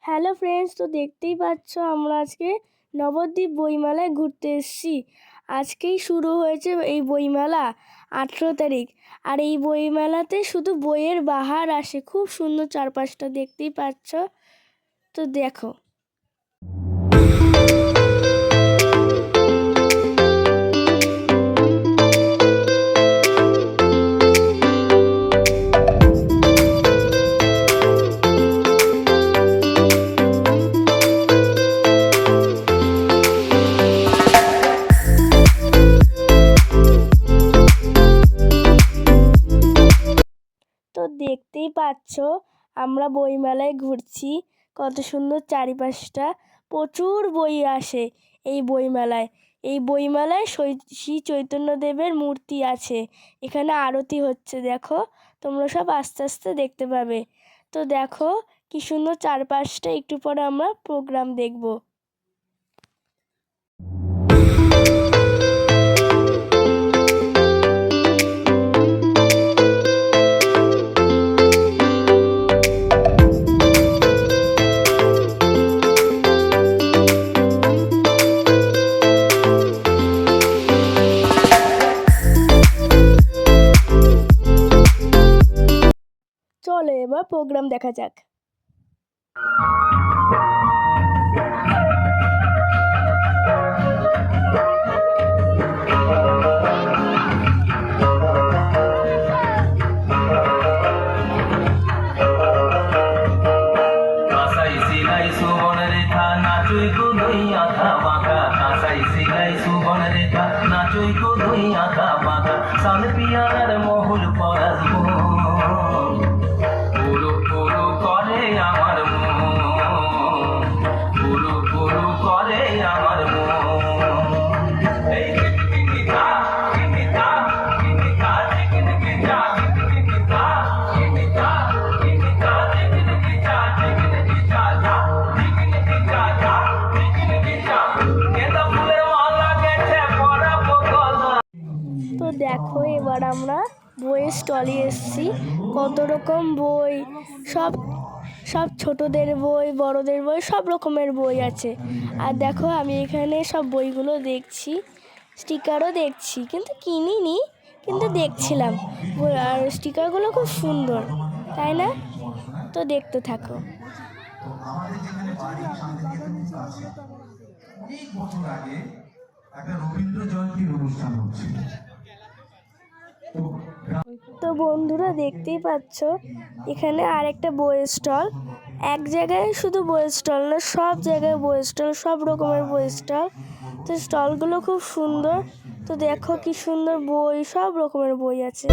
Hello friends, তো দেখতেই পাচ্ছ আমরা আজকে নবদ্বীপ বইমেলায় ঘুরতে এসেছি। আজকেই শুরু হয়েছে এই বইমেলা, 18 তারিখ। আর এই বইমেলাতে শুধু বইয়ের বাহার আসে, খুব সুন্দর চারপাশটা দেখতেই পাচ্ছ। তো দেখো। তো দেখতেই পাচ্ছ আমরা বইমেলায় ঘুরছি, কত সুন্দর চারিপাশটা। প্রচুর বই আসে এই বইমেলায়। এই বইমেলায় শ্রী চৈতন্যদেবের মূর্তি আছে। এখানে আরতি হচ্ছে, দেখো তোমরা সব আস্তে আস্তে দেখতে পাবে। তো দেখো কি সুন্দর চারপাশটা, একটু পরে আমরা প্রোগ্রাম দেখব। চলো এবার প্রোগ্রাম দেখা যাক। মহুল পরাজ পুরো পুরো করে আমার পুরো পুরো করে আমার তো দেখো এবার আমরা বইয়ের স্টলে এসেছি। কত রকম বই, সব সব ছোটদের বই, বড়দের বই, সব রকমের বই আছে। আর দেখো আমি এখানে সব বইগুলো দেখছি, স্টিকারও দেখছি, কিন্তু কিনিনি, কিন্তু দেখছিলাম। আর স্টিকারগুলো খুব সুন্দর, তাই না? তো দেখতে থাকো। অনেক বছর আগে একটা রবীন্দ্র জয়ন্তীর অনুষ্ঠান হচ্ছে। তো বন্ধুরা দেখতেই পাচ্ছ এখানে আরেকটা বইয়ের স্টল। এক জায়গায় শুধু বইয়ের স্টল না, সব জায়গায় বইয়ের স্টল, সব রকমের বইয়ের স্টল। তো স্টলগুলো খুব সুন্দর। তো দেখো কি সুন্দর বই, সব রকমের বই আছে।